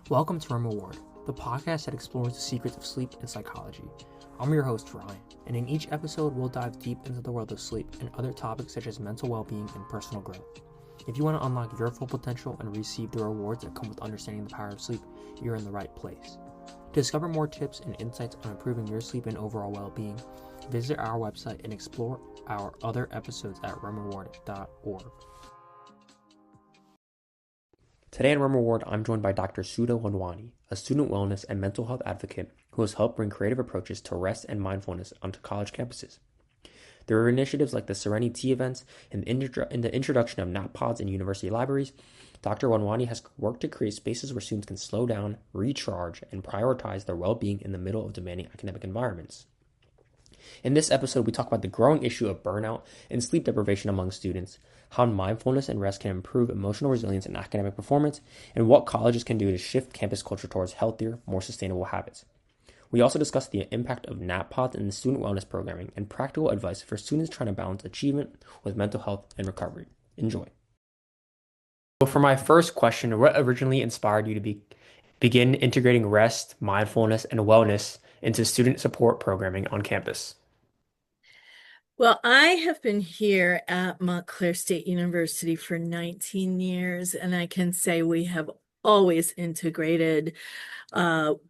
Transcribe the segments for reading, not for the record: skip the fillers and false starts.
Welcome to REM Reward, the podcast that explores the secrets of sleep and psychology. I'm your host, Ryan, and in each episode, we'll dive deep into the world of sleep and other topics such as mental well-being and personal growth. If you want to unlock your full potential and receive the rewards that come with understanding the power of sleep, you're in the right place. To discover more tips and insights on improving your sleep and overall well-being, visit our website and explore our other episodes at remreward.org. Today on REM Reward, I'm joined by Dr. Sudha Wadhwani, a student wellness and mental health advocate who has helped bring creative approaches to rest and mindfulness onto college campuses. There are initiatives like the Sereni-tea events and the introduction of nap pods in university libraries. Dr. Wadhwani has worked to create spaces where students can slow down, recharge, and prioritize their well-being in the middle of demanding academic environments. In this episode, we talk about the growing issue of burnout and sleep deprivation among students, how mindfulness and rest can improve emotional resilience and academic performance, and what colleges can do to shift campus culture towards healthier, more sustainable habits. We also discuss the impact of nap pods in the student wellness programming and practical advice for students trying to balance achievement with mental health and recovery. Enjoy. So for my first question, what originally inspired you to begin integrating rest, mindfulness, and wellness into student support programming on campus? Well, I have been here at Montclair State University for 19 years, and I can say we have always integrated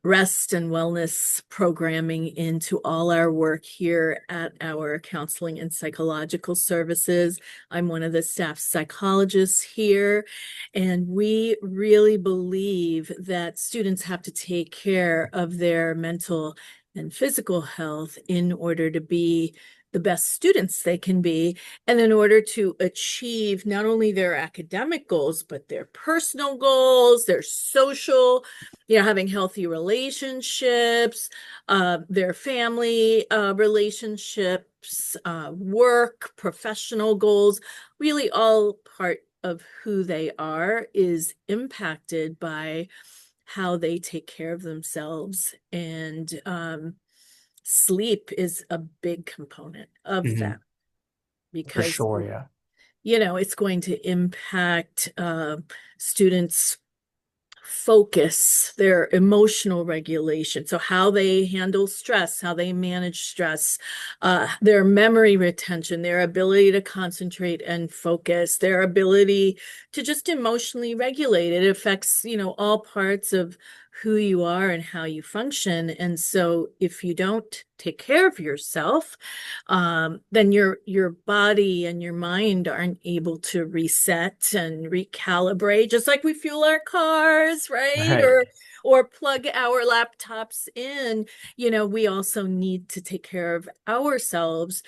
rest and wellness programming into all our work here at our counseling and psychological services. I'm one of the staff psychologists here, and we really believe that students have to take care of their mental and physical health in order to be the best students they can be, and in order to achieve not only their academic goals, but their personal goals, their social, having healthy relationships, their family relationships, work, professional goals, really all part of who they are is impacted by how they take care of themselves. And sleep is a big component of that For because, sure, yeah. it's going to impact students' focus, their emotional regulation. So how they handle stress, how they manage stress, their memory retention, their ability to concentrate and focus, their ability to just emotionally regulate. It affects, all parts of who you are and how you function. And so if you don't take care of yourself, then your body and your mind aren't able to reset and recalibrate, just like we fuel our cars, right? Right. Or plug our laptops in. We also need to take care of ourselves.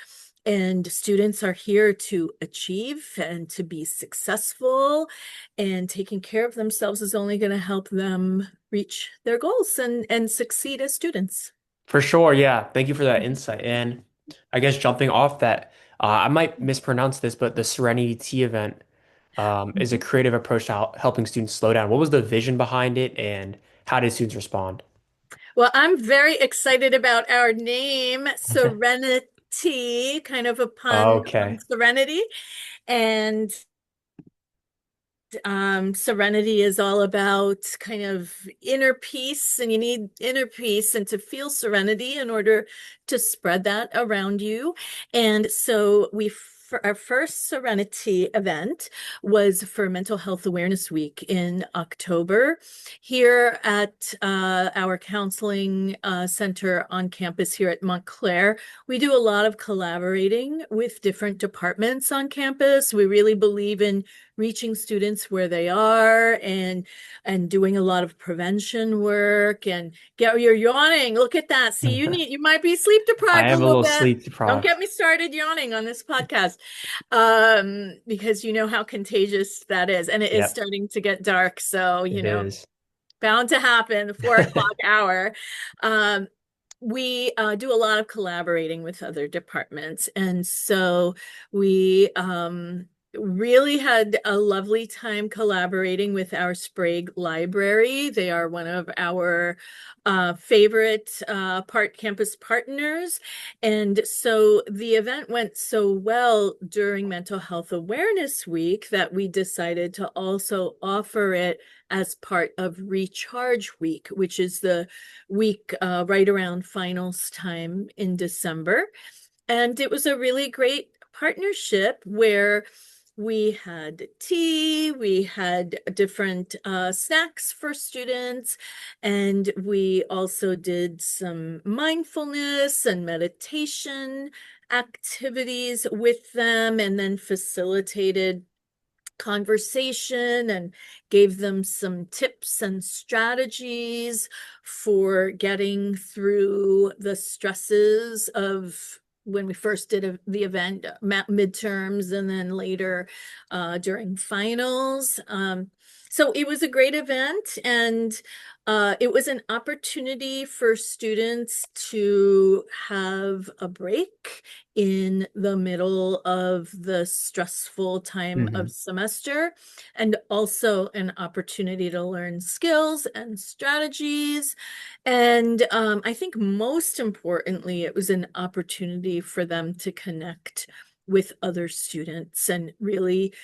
And students are here to achieve and to be successful, and taking care of themselves is only going to help them reach their goals and succeed as students. For sure, yeah. Thank you for that insight. And I guess jumping off that, I might mispronounce this, but the Serenity-tea event is a creative approach to helping students slow down. What was the vision behind it, and how did students respond? Well, I'm very excited about our name, Sereni-tea, kind of a pun on Okay. serenity. And serenity is all about kind of inner peace, and you need inner peace and to feel serenity in order to spread that around you. And so our first Sereni-tea event was for Mental Health Awareness Week in October here at our counseling center on campus here at Montclair. We do a lot of collaborating with different departments on campus. We really believe in reaching students where they are and doing a lot of prevention work. And you're yawning. Look at that. See, you might be sleep I deprived a am a little little bit. sleep Don't deprived. get me started yawning on this podcast, because you know how contagious that is. And it is Yep, starting to get dark. So, it is. bound to happen, the 4 o'clock hour. We do a lot of collaborating with other departments. And so we really had a lovely time collaborating with our Sprague Library. They are one of our favorite campus partners. And so the event went so well during Mental Health Awareness Week that we decided to also offer it as part of Recharge Week, which is the week right around finals time in December. And it was a really great partnership where we had tea, we had different snacks for students, and we also did some mindfulness and meditation activities with them, and then facilitated conversation and gave them some tips and strategies for getting through the stresses of when we first did the event, midterms, and then later during finals. So it was a great event, and it was an opportunity for students to have a break in the middle of the stressful time Hmm. of semester, and also an opportunity to learn skills and strategies. And I think most importantly, it was an opportunity for them to connect with other students and really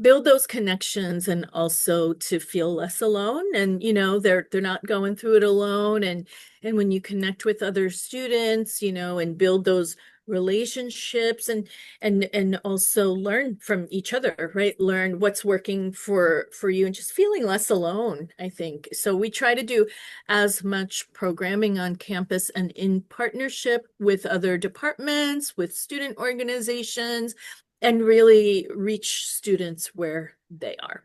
build those connections, and also to feel less alone. And they're not going through it alone. And when you connect with other students, and build those relationships, and also learn from each other, right? Learn what's working for you, and just feeling less alone, I think. So we try to do as much programming on campus and in partnership with other departments, with student organizations, and really reach students where they are.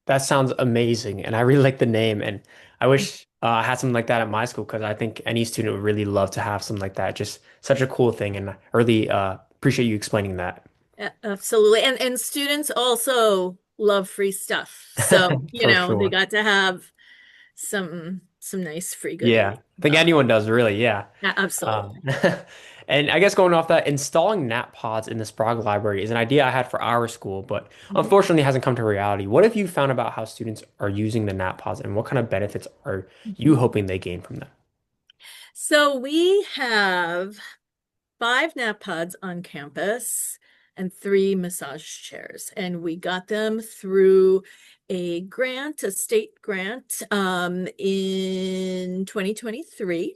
That sounds amazing, and I really like the name. And I wish I had something like that at my school because I think any student would really love to have something like that. Just such a cool thing, and I really appreciate you explaining that. Absolutely. And students also love free stuff. So, For they sure. got to have some nice free Yeah, goodies. I think So, anyone does, really. Yeah. yeah, Um, absolutely. and I guess going off that, installing nap pods in the Sprague library is an idea I had for our school, but Mhm. unfortunately hasn't come to reality. What have you found about how students are using the nap pods, and what kind of benefits are you Mhm. hoping they gain from them? So we have 5 nap pods on campus and 3 massage chairs. And we got them through a grant, a state grant, in 2023.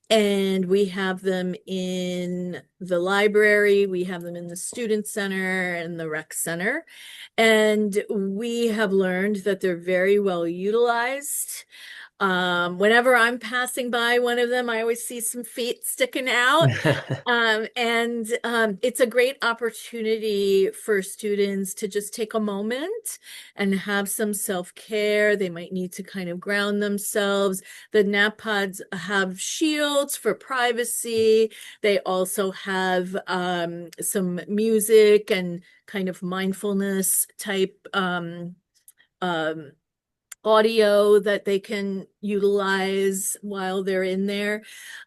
And we have them in the library, we have them in the student center and the rec center. And we have learned that they're very well utilized. Whenever I'm passing by one of them, I always see some feet sticking out. And it's a great opportunity for students to just take a moment and have some self-care. They might need to kind of ground themselves. The nap pods have shields for privacy. They also have some music and kind of mindfulness type um, audio that they can utilize while they're in there.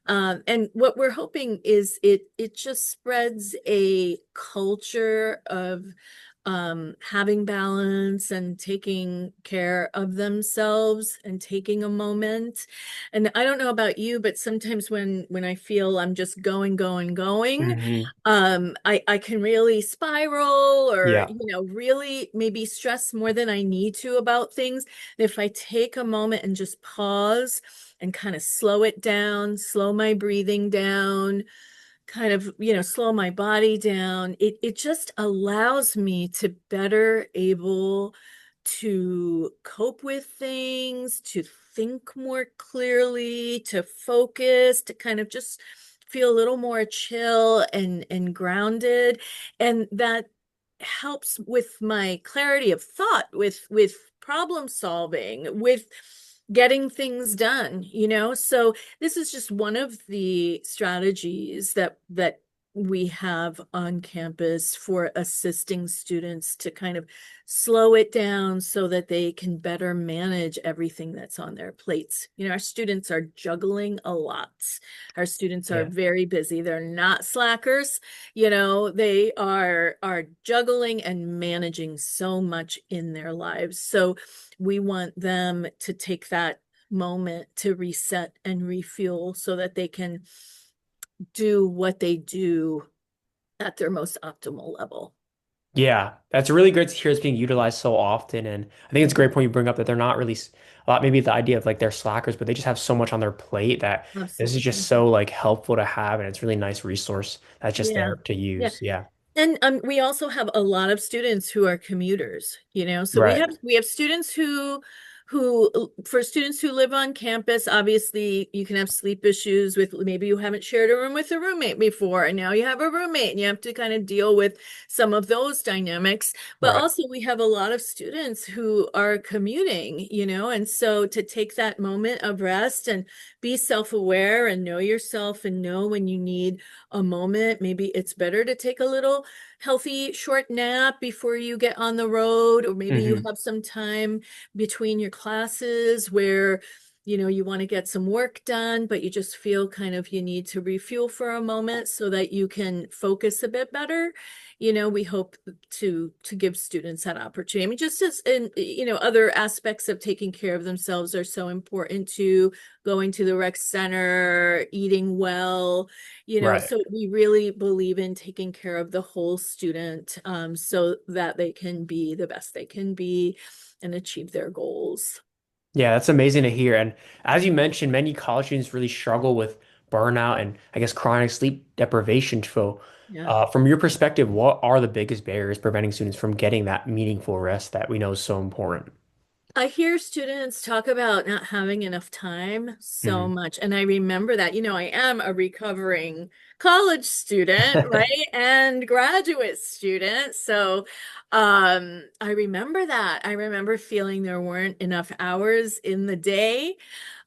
And what we're hoping is it just spreads a culture of having balance and taking care of themselves and taking a moment. And I don't know about you, but sometimes when I feel I'm just going, Hmm. I can really spiral, or Yeah. really maybe stress more than I need to about things. If I take a moment and just pause and kind of slow it down, slow my breathing down, kind of, slow my body down, it just allows me to better able to cope with things, to think more clearly, to focus, to kind of just feel a little more chill and grounded. And that helps with my clarity of thought, with problem solving, with getting things done. So this is just one of the strategies that we have on campus for assisting students to kind of slow it down so that they can better manage everything that's on their plates. You know, our students are juggling a lot. Our students are Yeah. very busy. They're not slackers. You know, they are juggling and managing so much in their lives. So we want them to take that moment to reset and refuel so that they can do what they do at their most optimal level. Yeah, that's really great to hear it's being utilized so often. And I think it's a great point you bring up that they're not really a lot, maybe the idea of like they're slackers, but they just have so much on their plate that this is just Absolutely. so like helpful to have. And it's a really nice resource that's just Yeah. there to Yeah. use. Yeah. And we also have a lot of students who are commuters, you know. So Right. we have students who for students who live on campus, obviously you can have sleep issues with maybe you haven't shared a room with a roommate before, and now you have a roommate and you have to kind of deal with some of those dynamics. But Right. also we have a lot of students who are commuting, you know, and so to take that moment of rest and be self-aware and know yourself and know when you need a moment, maybe it's better to take a little healthy short nap before you get on the road, or maybe you Hmm. have some time between your classes where you know you want to get some work done, but you just feel kind of you need to refuel for a moment so that you can focus a bit better. You know, we hope to give students that opportunity. I mean, just as in, you know, other aspects of taking care of themselves are so important to going to the rec center, eating well, you know, Right. so we really believe in taking care of the whole student, so that they can be the best they can be and achieve their goals. Yeah, that's amazing to hear. And as you mentioned, many college students really struggle with burnout and I guess chronic sleep deprivation. So, Yeah. from your perspective, what are the biggest barriers preventing students from getting that meaningful rest that we know is so important? I hear students talk about not having enough time so Hmm. much. And I remember that, you know, I am a recovering college student, right? And graduate student. So I remember that. I remember feeling there weren't enough hours in the day.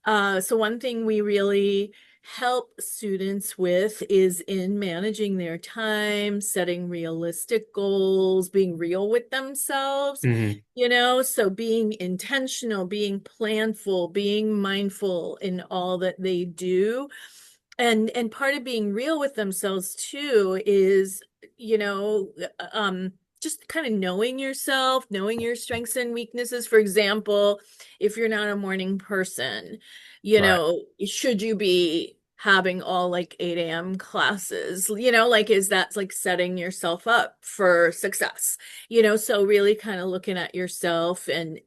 So one thing we really help students with is in managing their time, setting realistic goals, being real with themselves, Hmm. you know, so being intentional, being planful, being mindful in all that they do. And part of being real with themselves too is, you know, just kind of knowing yourself, knowing your strengths and weaknesses. For example, if you're not a morning person, you Right. know, should you be having all like 8 a.m. classes? You know, like is that like setting yourself up for success? You know, so really kind of looking at yourself and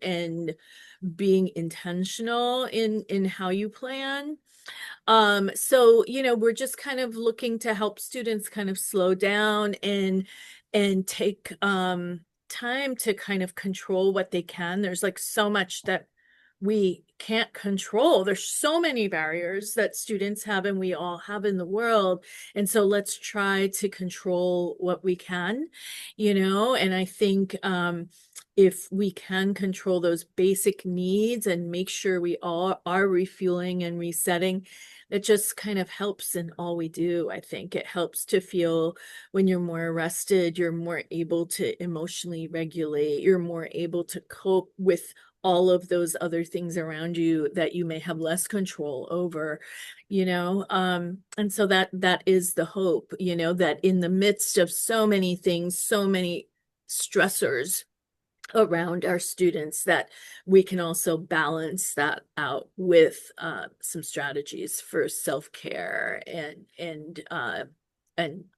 being intentional in how you plan. So, you know, we're just kind of looking to help students kind of slow down and take time to kind of control what they can. There's like so much that we can't control. There's so many barriers that students have and we all have in the world. And so let's try to control what we can, you know, and I think if we can control those basic needs and make sure we all are refueling and resetting, it just kind of helps in all we do. I think it helps to feel when you're more rested, you're more able to emotionally regulate, you're more able to cope with all of those other things around you that you may have less control over, you know. And so that is the hope, you know, that in the midst of so many things, so many stressors around our students, that we can also balance that out with some strategies for self-care and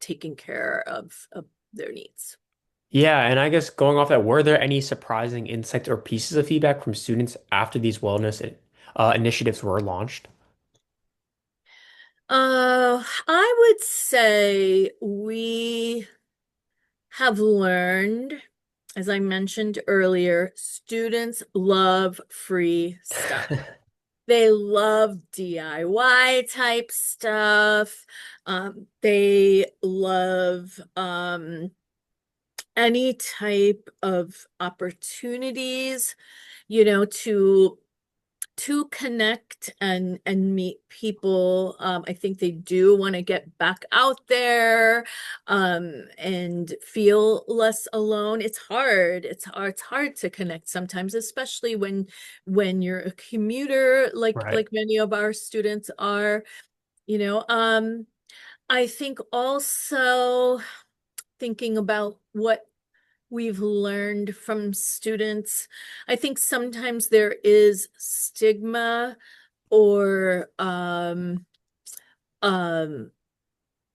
taking care of their needs. Yeah, and I guess going off that, were there any surprising insights or pieces of feedback from students after these wellness initiatives were launched? I would say we have learned, as I mentioned earlier, students love free stuff. They love DIY type stuff. They love any type of opportunities, you know, to to connect and meet people. I think they do want to get back out there and feel less alone. It's hard. It's hard to connect sometimes, especially when you're a commuter, Right. like many of our students are, you know. I think also thinking about what we've learned from students. I think sometimes there is stigma or um,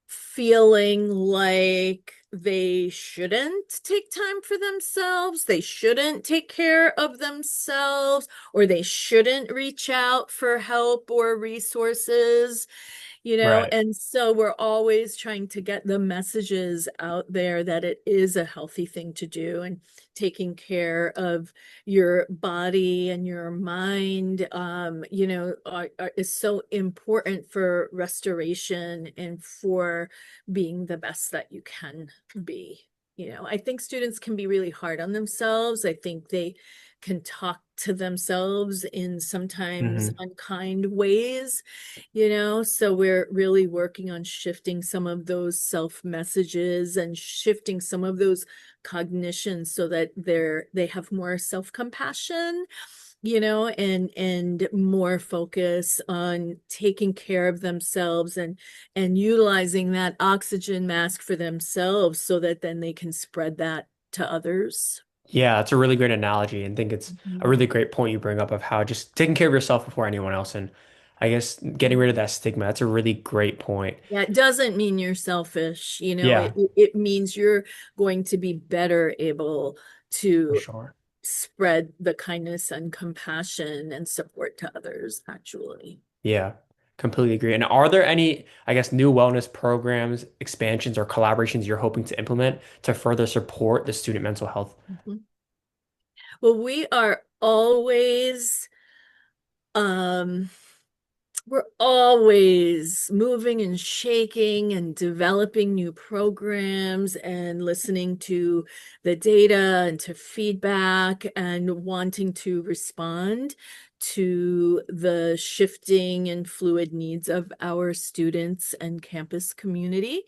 feeling like they shouldn't take time for themselves, they shouldn't take care of themselves, or they shouldn't reach out for help or resources, you know. Right. And so we're always trying to get the messages out there that it is a healthy thing to do, and taking care of your body and your mind, you know, is so important for restoration and for being the best that you can be. You know, I think students can be really hard on themselves. I think they can talk to themselves in sometimes Hmm. unkind ways, you know. So we're really working on shifting some of those self messages and shifting some of those cognitions so that they have more self compassion, you know, and more focus on taking care of themselves and utilizing that oxygen mask for themselves so that then they can spread that to others. Yeah, it's a really great analogy, and think it's a Mhm. really great point you bring up of how just taking care of yourself before anyone else, and I guess getting rid of that stigma. That's a really great point. Yeah, it doesn't mean you're selfish, you know, Yeah, it means you're going to be better able for to sure. spread the kindness and compassion and support to others, actually. Yeah, completely agree. And are there any, I guess, new wellness programs, expansions, or collaborations you're hoping to implement to further support the student mental health? Mhm. Well, we are always um we're always moving and shaking and developing new programs and listening to the data and to feedback and wanting to respond to the shifting and fluid needs of our students and campus community.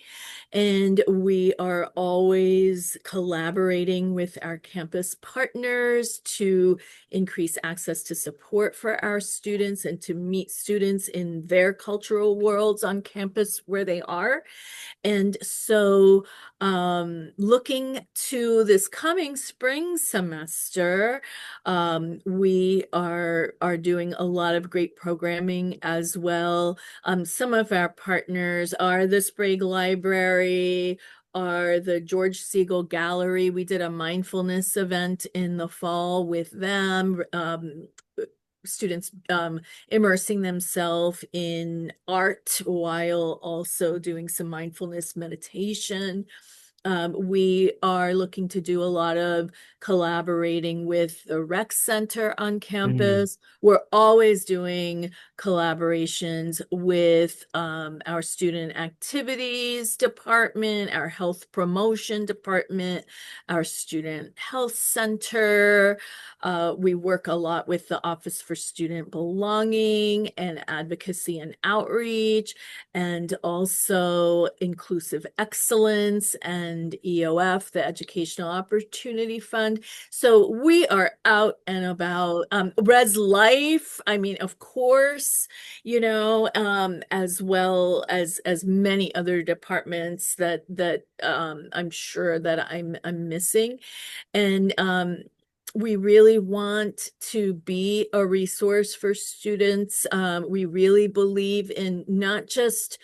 And we are always collaborating with our campus partners to increase access to support for our students and to meet students in their cultural worlds on campus where they are. And so, looking to this coming spring semester, we are doing a lot of great programming as well. Some of our partners are the Sprague Library, are the George Siegel Gallery. We did a mindfulness event in the fall with them. Students immersing themselves in art while also doing some mindfulness meditation. We are looking to do a lot of collaborating with the rec center on Mm, campus. We're always doing collaborations with our student activities department, our health promotion department, our student health center. We work a lot with the Office for Student Belonging and Advocacy and Outreach, and also Inclusive Excellence and EOF, the Educational Opportunity Fund. So we are out and about. Res Life, I mean, of course, you know, as well as many other departments that I'm sure that I'm missing. And we really want to be a resource for students. We really believe in not just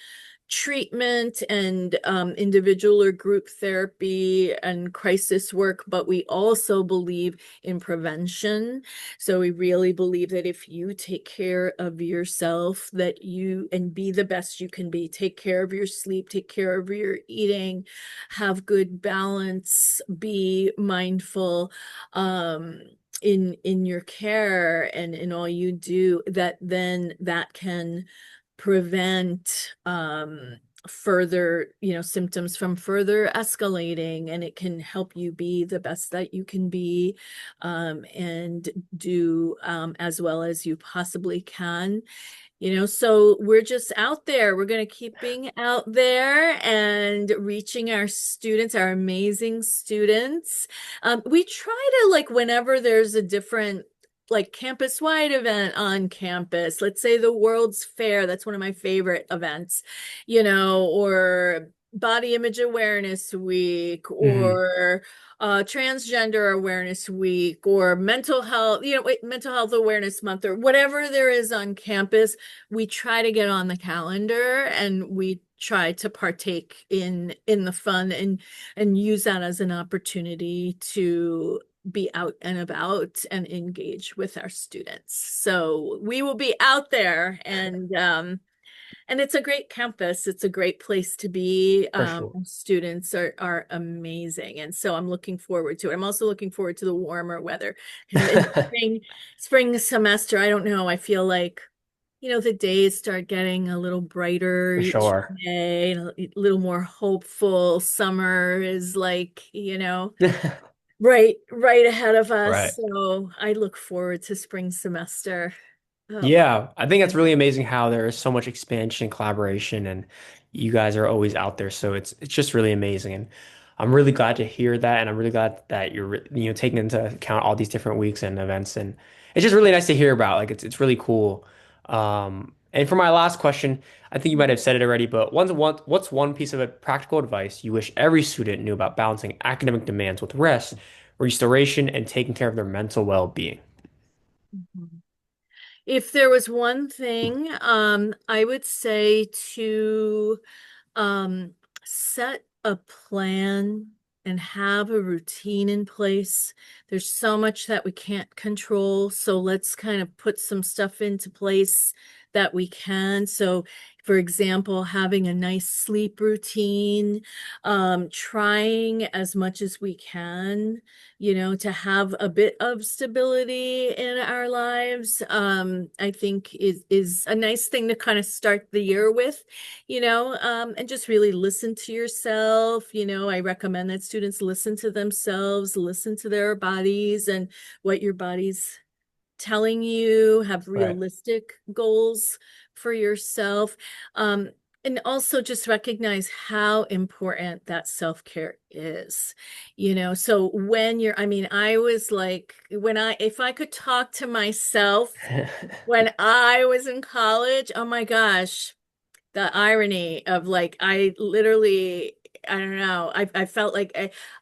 treatment and individual or group therapy and crisis work, but we also believe in prevention. So we really believe that if you take care of yourself, that you and be the best you can be, take care of your sleep, take care of your eating, have good balance, be mindful in your care and in all you do, that then that can prevent further, symptoms from further escalating, and it can help you be the best that you can be, and do as well as you possibly can. So we're just out there. We're going to keep being out there and reaching our students, our amazing students. We try to, like, whenever there's a different, like, campus-wide event on campus, let's say the World's Fair, that's one of my favorite events, or Body Image Awareness Week, Hmm. or Transgender Awareness Week, or Mental Health Awareness Month, or whatever there is on campus. We try to get on the calendar, and we try to partake in the fun, and use that as an opportunity to be out and about and engage with our students. So we will be out there, and it's a great campus. It's a great place to be. For sure. Students are amazing. And so I'm looking forward to it. I'm also looking forward to the warmer weather. Kind of in spring semester, I don't know. I feel like, the days start getting a little brighter For each sure. day, and a little more hopeful. Summer is like, right ahead of Right. us. So I look forward to spring semester. Oh, Yeah, I think it's really amazing how there is so much expansion and collaboration, and you guys are always out there. So it's just really amazing, and I'm really glad to hear that, and I'm really glad that you're taking into account all these different weeks and events, and it's just really nice to hear about. Like it's really cool. And for my last question, I think you might have said it already, but what's one piece of practical advice you wish every student knew about balancing academic demands with rest, restoration, and taking care of their mental well-being? mhm. If there was one thing, I would say to um, set a plan and have a routine in place. There's so much that we can't control, so let's kind of put some stuff into place that we can. So, for example, having a nice sleep routine, trying as much as we can, to have a bit of stability in our lives, I think is a nice thing to kind of start the year with, and just really listen to yourself. I recommend that students listen to themselves, listen to their bodies and what your body's telling you, have Right. realistic goals for yourself. Um, and also just recognize how important that self-care is. So when I was like, if I could talk to myself when I was in college, oh my gosh, the irony of, like, I literally, I don't know, I felt like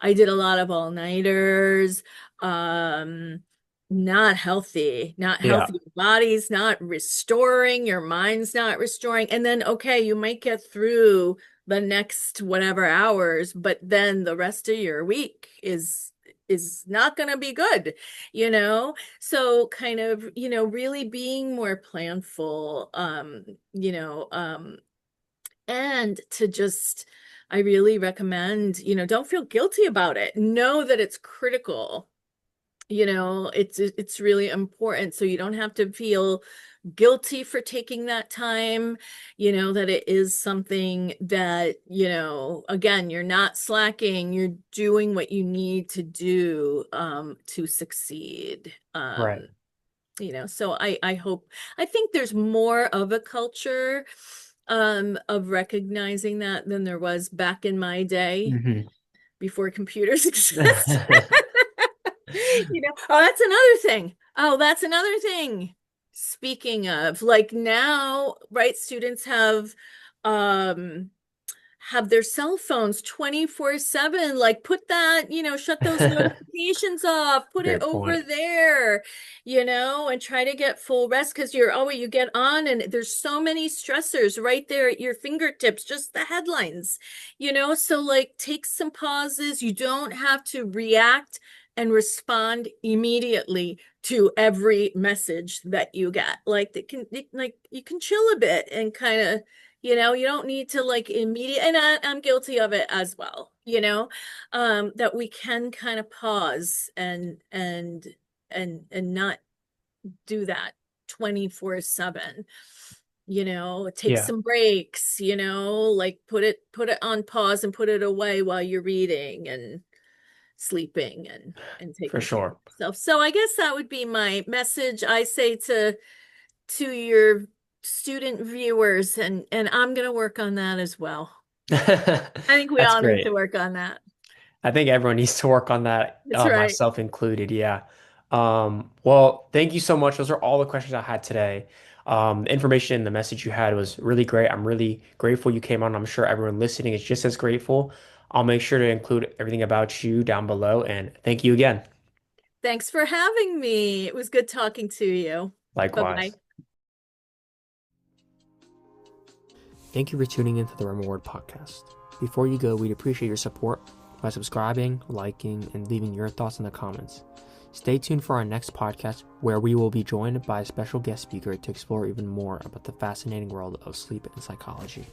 I did a lot of all-nighters, um, not Yeah. healthy. Your body's not restoring, your mind's not restoring. And then, okay, you might get through the next whatever hours, but then the rest of your week is not going to be good, you know? So kind of, really being more planful, and to just, I really recommend, don't feel guilty about it. Know that it's critical. It's really important. So you don't have to feel guilty for taking that time, that it is something that, again, you're not slacking, you're doing what you need to do to succeed. Right. So I think there's more of a culture of recognizing that than there was back in my day Hmm. before computers exist. Oh, that's another thing. Oh, that's another thing. Speaking of, like, now, right, students um have their cell phones 24/7. Like, put that, shut those notifications off, put it Great over point. there, and try to get full rest, because you get on and there's so many stressors right there at your fingertips, just the headlines, so, like, take some pauses. You don't have to react and respond immediately to every message that you get. Like, you can chill a bit and kind of, you don't need to, like, immediate, and I'm guilty of it as well, that we can kind of pause and not do that 24/7. take Yeah, some breaks, like put it on pause and put it away while you're reading and sleeping and for taking care of sure. yourself. So I guess that would be my message. I say to your student viewers, and I'm going to work on that as well. I think we That's all need to great. work on that. I think everyone needs to work on that, That's right. myself included. Yeah. Well, thank you so much. Those are all the questions I had today. The information and the message you had was really great. I'm really grateful you came on. I'm sure everyone listening is just as grateful. I'll make sure to include everything about you down below. And thank you again. Thanks for having me. It was good talking to you. Bye-bye. Likewise. Thank you for tuning into the REM Reward podcast. Before you go, we'd appreciate your support by subscribing, liking, and leaving your thoughts in the comments. Stay tuned for our next podcast, where we will be joined by a special guest speaker to explore even more about the fascinating world of sleep and psychology.